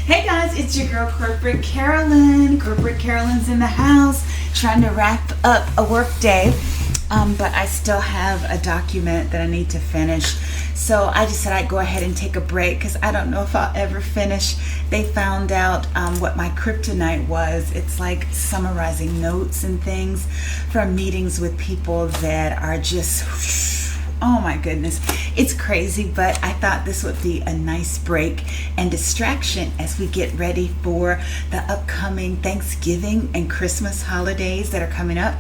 Hey guys, it's your girl Corporate Carolyn. Corporate Carolyn's in the house trying to wrap up a work day, but I still have a document that I need to finish. So I just said I'd go ahead and take a break because I don't know if I'll ever finish. They found out what my kryptonite was. It's like summarizing notes and things from meetings with people that are just, oh my goodness, it's crazy, but I thought this would be a nice break and distraction as we get ready for the upcoming Thanksgiving and Christmas holidays that are coming up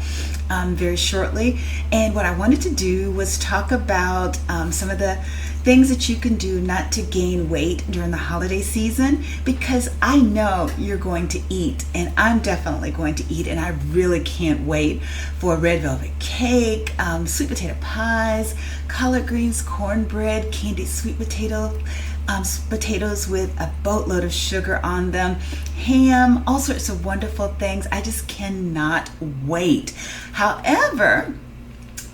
very shortly. And what I wanted to do was talk about some of the things that you can do not to gain weight during the holiday season, because I know you're going to eat, and I'm definitely going to eat, and I really can't wait for red velvet cake, sweet potato pies, collard greens, cornbread, candied sweet potatoes with a boatload of sugar on them, ham, all sorts of wonderful things. I just cannot wait. However,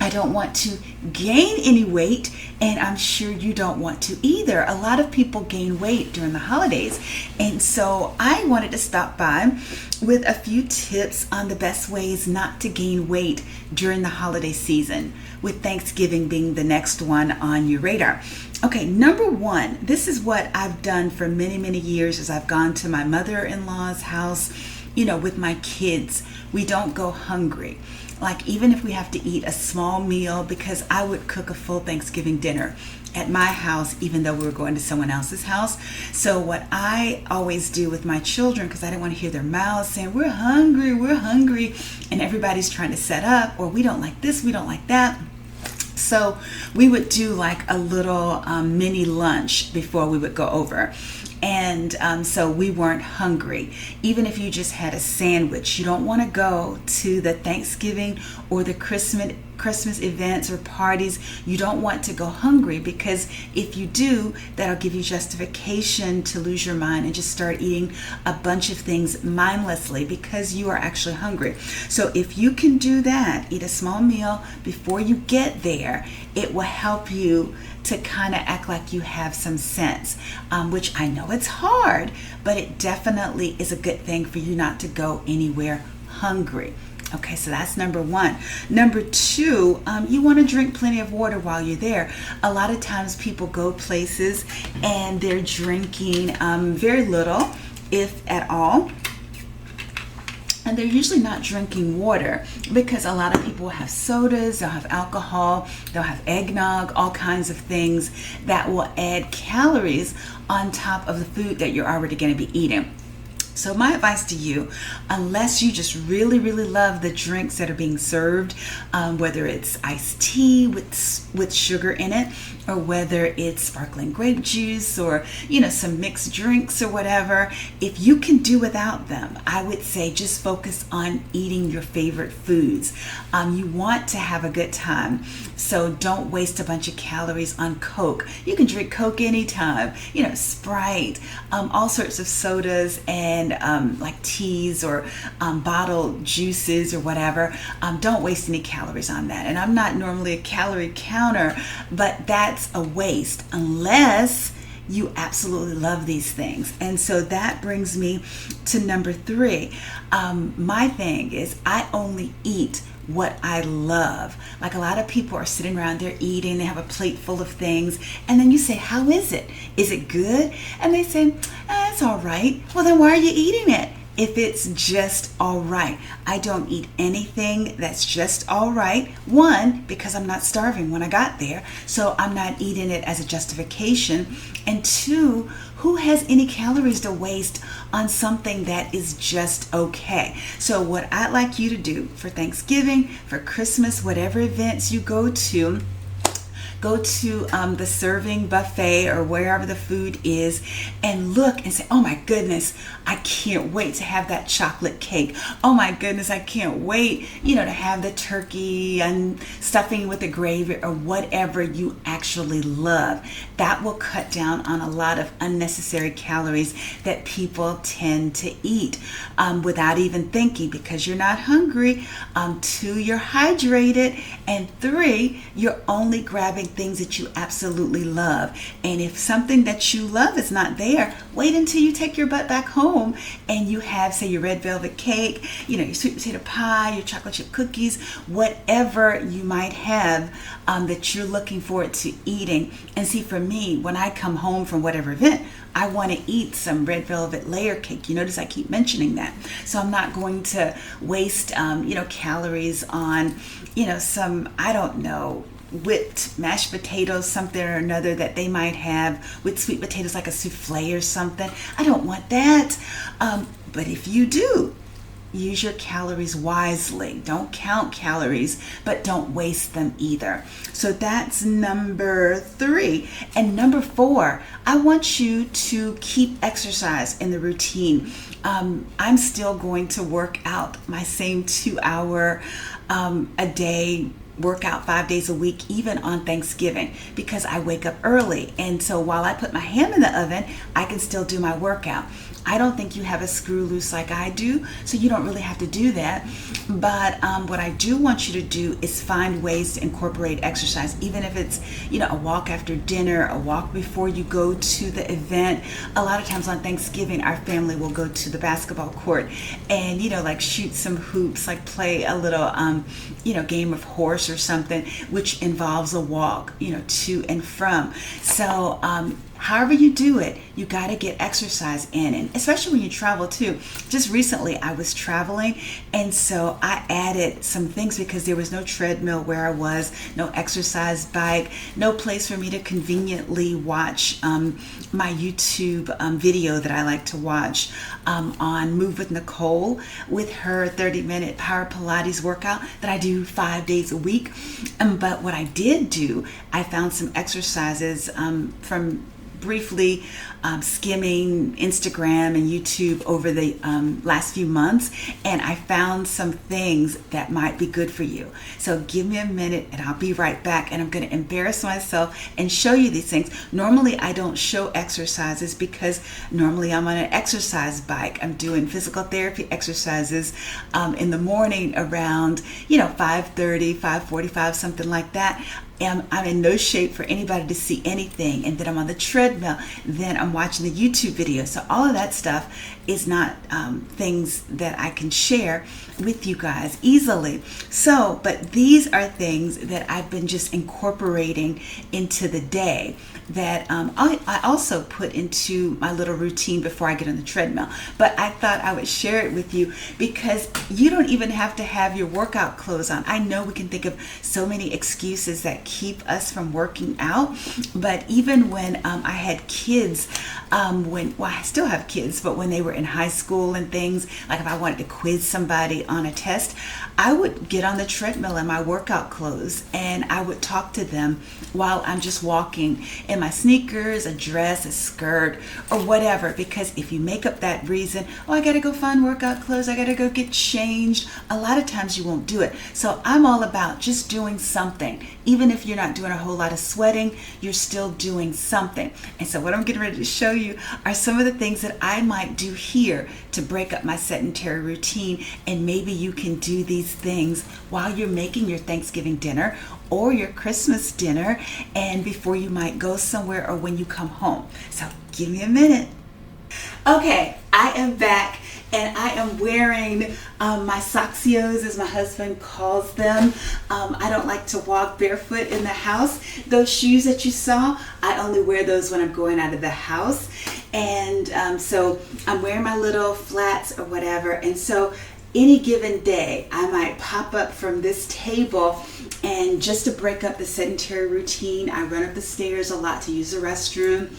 I don't want to gain any weight, and I'm sure you don't want to either. A lot of people gain weight during the holidays, and so I wanted to stop by with a few tips on the best ways not to gain weight during the holiday season, with Thanksgiving being the next one on your radar. Okay, number one, this is what I've done for many, many years as I've gone to my mother-in-law's house, with my kids. We don't go hungry. Like, even if we have to eat a small meal, because I would cook a full Thanksgiving dinner at my house, even though we were going to someone else's house. So what I always do with my children, because I didn't want to hear their mouths saying, we're hungry, and everybody's trying to set up, or we don't like this, we don't like that. So we would do like a little mini lunch before we would go over. And so we weren't hungry. Even if you just had a sandwich, you don't want to go to the Thanksgiving or the Christmas events or parties. You don't want to go hungry, because if you do, that'll give you justification to lose your mind and just start eating a bunch of things mindlessly because you are actually hungry. So if you can do that, eat a small meal before you get there, it will help you to kind of act like you have some sense, which I know it's hard, but it definitely is a good thing for you not to go anywhere hungry. Okay, so that's number one. Number two, you want to drink plenty of water while you're there. A lot of times people go places and they're drinking very little, if at all. And they're usually not drinking water, because a lot of people will have sodas, they'll have alcohol, they'll have eggnog, all kinds of things that will add calories on top of the food that you're already going to be eating. So my advice to you, unless you just really, really love the drinks that are being served, whether it's iced tea with sugar in it, or whether it's sparkling grape juice, or some mixed drinks or whatever, if you can do without them, I would say just focus on eating your favorite foods. You want to have a good time, so don't waste a bunch of calories on Coke. You can drink Coke anytime, Sprite, all sorts of sodas, and like teas or bottled juices or whatever. Don't waste any calories on that. And I'm not normally a calorie counter, but that's a waste unless you absolutely love these things. And so that brings me to number three. My thing is, I only eat what I love. Like, a lot of people are sitting around there eating, they have a plate full of things, and then you say, how is it? Is it good? And they say, it's all right. Well, then why are you eating it if it's just all right? I don't eat anything that's just all right. One, because I'm not starving when I got there, so I'm not eating it as a justification. And two, who has any calories to waste on something that is just okay? So what I'd like you to do for Thanksgiving, for Christmas, whatever events you go to the serving buffet or wherever the food is, and look and say, oh my goodness, I can't wait to have that chocolate cake. Oh my goodness, I can't wait, to have the turkey and stuffing with the gravy or whatever you actually love. That will cut down on a lot of unnecessary calories that people tend to eat without even thinking, because you're not hungry. Two, you're hydrated. And three, you're only grabbing things that you absolutely love. And if something that you love is not there, wait until you take your butt back home and you have, say, your red velvet cake, your sweet potato pie, your chocolate chip cookies, whatever you might have that you're looking forward to eating. And see, for me, when I come home from whatever event, I want to eat some red velvet layer cake. You notice I keep mentioning that. So I'm not going to waste, calories on, some, I don't know, whipped mashed potatoes, something or another that they might have with sweet potatoes, like a souffle or something. I don't want that. But if you do, use your calories wisely. Don't count calories, but don't waste them either. So that's number 3. And number 4, I want you to keep exercise in the routine. I'm still going to work out my same 2-hour a day workout 5 days a week, even on Thanksgiving, because I wake up early. And so while I put my ham in the oven, I can still do my workout. I don't think you have a screw loose like I do, so you don't really have to do that. But what I do want you to do is find ways to incorporate exercise, even if it's, a walk after dinner, a walk before you go to the event. A lot of times on Thanksgiving, our family will go to the basketball court and, like shoot some hoops, like play a little, game of horse or something, which involves a walk, to and from. So, however you do it, you got to get exercise in, and especially when you travel too. Just recently I was traveling, and so I added some things because there was no treadmill where I was, no exercise bike, no place for me to conveniently watch my YouTube video that I like to watch on Move with Nicole, with her 30-minute power Pilates workout that I do 5 days a week. But what I did do, I found some exercises from briefly skimming Instagram and YouTube over the last few months, and I found some things that might be good for you. So give me a minute and I'll be right back, and I'm going to embarrass myself and show you these things. Normally I don't show exercises because normally I'm on an exercise bike. I'm doing physical therapy exercises in the morning around 5:30, 5:45, something like that. I'm in no shape for anybody to see anything, and then I'm on the treadmill, then I'm watching the YouTube video. So all of that stuff is not things that I can share with you guys easily. So, but these are things that I've been just incorporating into the day that I also put into my little routine before I get on the treadmill. But I thought I would share it with you because you don't even have to have your workout clothes on. I know we can think of so many excuses that keep us from working out, but even when I had kids, I still have kids, but when they were in high school and things, like if I wanted to quiz somebody on a test, I would get on the treadmill in my workout clothes and I would talk to them while I'm just walking in my sneakers, a dress, a skirt, or whatever. Because if you make up that reason, I gotta go find workout clothes, I gotta go get changed, a lot of times you won't do it. So I'm all about just doing something. Even if you're not doing a whole lot of sweating, you're still doing something. And so what I'm getting ready to show you are some of the things that I might do here to break up my sedentary routine. And maybe you can do these things while you're making your Thanksgiving dinner or your Christmas dinner, and before you might go somewhere or when you come home. So give me a minute. Okay, I am back. And I am wearing my Soxios, as my husband calls them. I don't like to walk barefoot in the house. Those shoes that you saw, I only wear those when I'm going out of the house. And so I'm wearing my little flats or whatever. And so any given day, I might pop up from this table, and just to break up the sedentary routine, I run up the stairs a lot to use the restroom.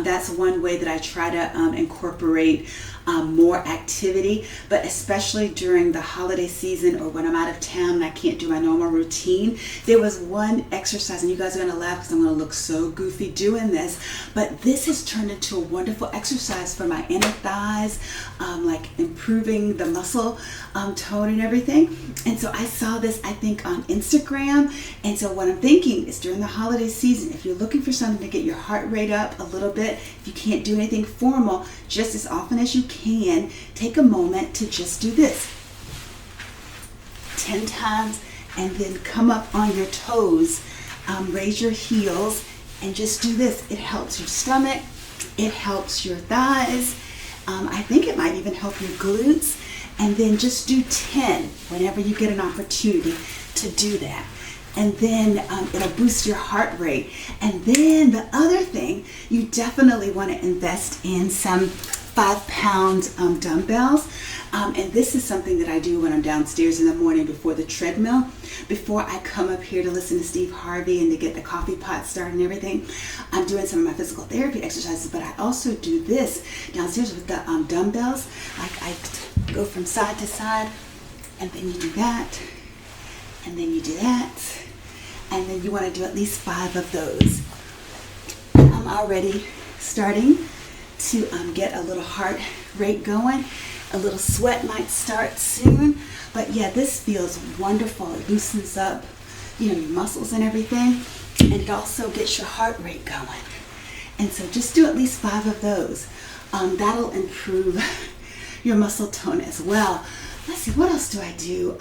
That's one way that I try to incorporate more activity, but especially during the holiday season or when I'm out of town and I can't do my normal routine. There was one exercise, and you guys are going to laugh because I'm going to look so goofy doing this, but this has turned into a wonderful exercise for my inner thighs, like improving the muscle tone and everything. And so I saw this, I think, on Instagram. And so what I'm thinking is during the holiday season, if you're looking for something to get your heart rate up a little bit, if you can't do anything formal, just as often as you can, take a moment to just do this 10 times and then come up on your toes raise your heels and just do this. It helps your stomach. It helps your thighs. I think it might even help your glutes. And then just do 10 whenever you get an opportunity to do that. And then it'll boost your heart rate. And then the other thing, you definitely want to invest in some 5-pound dumbbells. And this is something that I do when I'm downstairs in the morning before the treadmill, before I come up here to listen to Steve Harvey and to get the coffee pot started and everything. I'm doing some of my physical therapy exercises, but I also do this downstairs with the dumbbells. Like I go from side to side, and then you do that, and then you do that, and then you want to do at least 5 of those. I'm already starting to get a little heart rate going. A little sweat might start soon, but yeah, this feels wonderful. It loosens up, your muscles and everything, and it also gets your heart rate going. And so just do at least 5 of those. That'll improve your muscle tone as well. Let's see, what else do I do?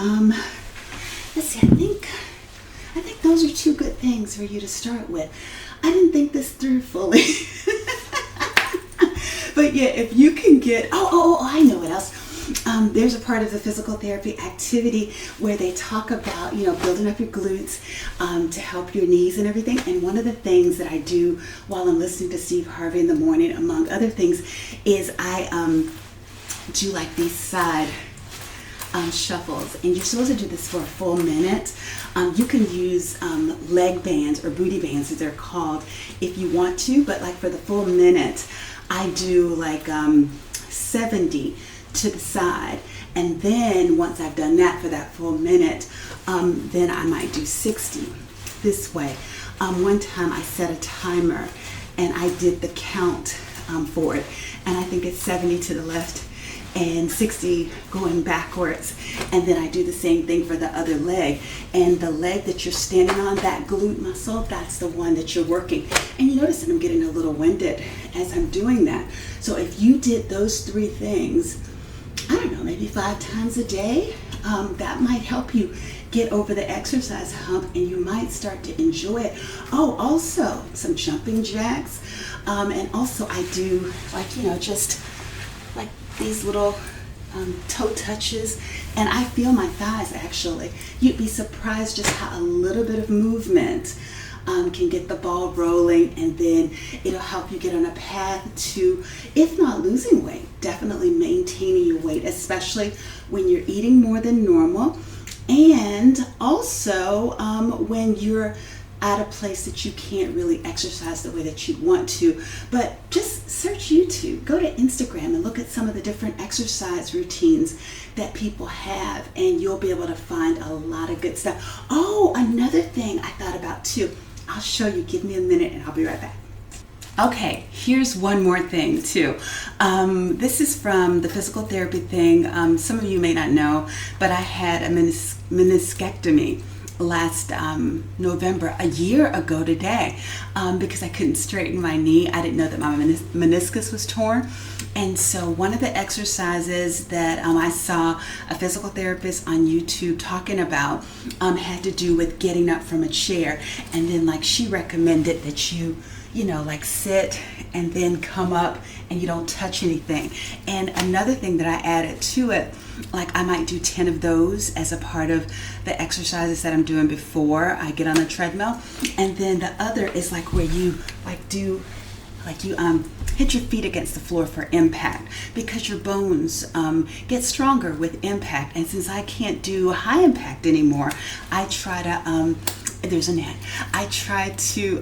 Let's see, I think those are 2 good things for you to start with. I didn't think this through fully. But yeah, if you can get, I know what else. There's a part of the physical therapy activity where they talk about, building up your glutes to help your knees and everything. And one of the things that I do while I'm listening to Steve Harvey in the morning, among other things, is I do like these side shuffles. And you're supposed to do this for a full minute. You can use leg bands or booty bands, as they're called, if you want to. But like for the full minute, I do like 70 to the side, and then once I've done that for that full minute, then I might do 60 this way. One time I set a timer and I did the count for it, and I think it's 70 to the left and 60 going backwards, and then I do the same thing for the other leg. And the leg that you're standing on, that glute muscle, that's the one that you're working. And you notice that I'm getting a little winded as I'm doing that. So if you did those 3 things, I don't know, maybe 5 times a day, that might help you get over the exercise hump, and you might start to enjoy it. Oh, also some jumping jacks, and also I do just like these little toe touches, and I feel my thighs actually. You'd be surprised just how a little bit of movement can get the ball rolling, and then it'll help you get on a path to, if not losing weight, definitely maintaining your weight, especially when you're eating more than normal, and also when you're at a place that you can't really exercise the way that you want to. But just search YouTube, go to Instagram and look at some of the different exercise routines that people have, and you'll be able to find a lot of good stuff. Oh, another thing I thought about too. I'll show you, give me a minute and I'll be right back. Okay, here's one more thing too. This is from the physical therapy thing. Some of you may not know, but I had a meniscectomy last November, a year ago today, because I couldn't straighten my knee. I didn't know that my meniscus was torn. And so one of the exercises that I saw a physical therapist on YouTube talking about had to do with getting up from a chair. And then like she recommended that you like sit and then come up and you don't touch anything. And another thing that I added to it, like I might do 10 of those as a part of the exercises that I'm doing before I get on the treadmill. And then the other is like where you hit your feet against the floor for impact, because your bones get stronger with impact. And since I can't do high impact anymore, I try to there's a net. I try to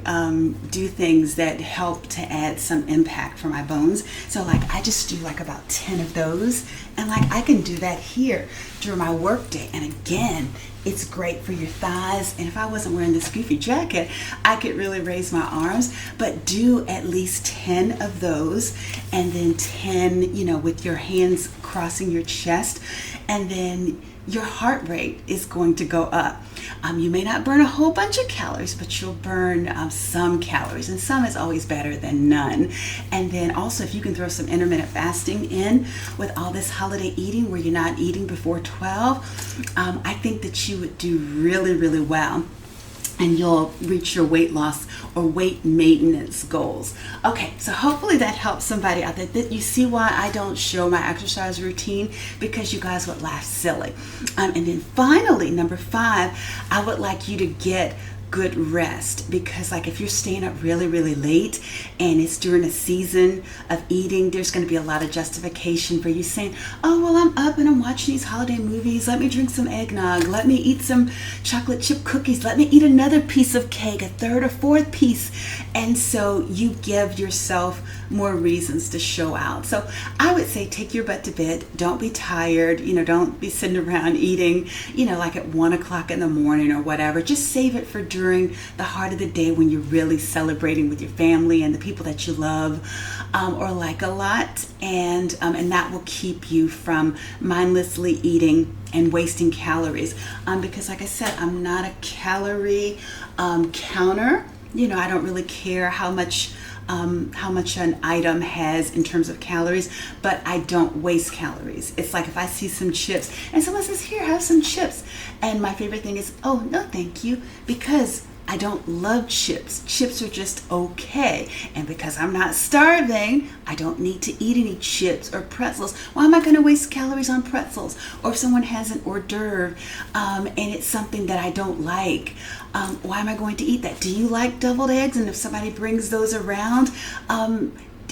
do things that help to add some impact for my bones. So like I just do like about 10 of those, and like I can do that here during my work day. And again, it's great for your thighs. And if I wasn't wearing this goofy jacket, I could really raise my arms. But do at least 10 of those, and then 10, with your hands crossing your chest, and then your heart rate is going to go up. You may not burn a whole bunch of calories, but you'll burn some calories, and some is always better than none. And then also, if you can throw some intermittent fasting in with all this holiday eating where you're not eating before 12, I think that you would do really, really well. and you'll reach your weight loss or weight maintenance goals. Okay, so hopefully that helps somebody out there. That you see why I don't show my exercise routine, because you guys would laugh silly. And then finally, number 5, I would like you to get good rest, because like if you're staying up really late and it's during a season of eating, there's going to be a lot of justification for you saying, oh well, I'm up and I'm watching these holiday movies, let me drink some eggnog, let me eat some chocolate chip cookies, let me eat another piece of cake, a third or fourth piece. And so you give yourself more reasons to show out. So I would say take your butt to bed. Don't be tired, don't be sitting around eating like at 1 o'clock in the morning or whatever. Just save it for during the heart of the day when you're really celebrating with your family and the people that you love or like a lot, and that will keep you from mindlessly eating and wasting calories, because like I said, I'm not a calorie counter. I don't really care how much an item has in terms of calories, but I don't waste calories. It's like if I see some chips and someone says, here, have some chips. And my favorite thing is, oh, no, thank you, because I don't love chips. Chips are just okay. And because I'm not starving, I don't need to eat any chips or pretzels. Why am I going to waste calories on pretzels? Or if someone has an hors d'oeuvre and it's something that I don't like, why am I going to eat that? Do you like deviled eggs? And if somebody brings those around,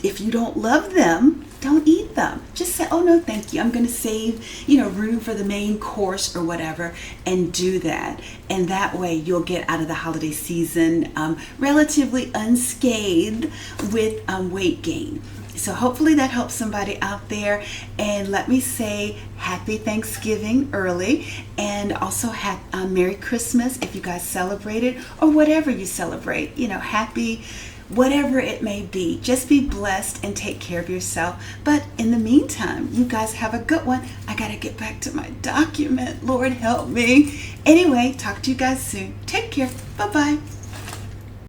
if you don't love them, don't eat them. Just say, oh no, thank you. I'm going to save, room for the main course or whatever, and do that. And that way you'll get out of the holiday season relatively unscathed with weight gain. So hopefully that helps somebody out there. And let me say happy Thanksgiving early, and also Merry Christmas if you guys celebrate it, or whatever you celebrate, happy whatever it may be. Just be blessed and take care of yourself. But in the meantime, you guys have a good one. I got to get back to my document. Lord help me. Anyway, talk to you guys soon. Take care. Bye-bye.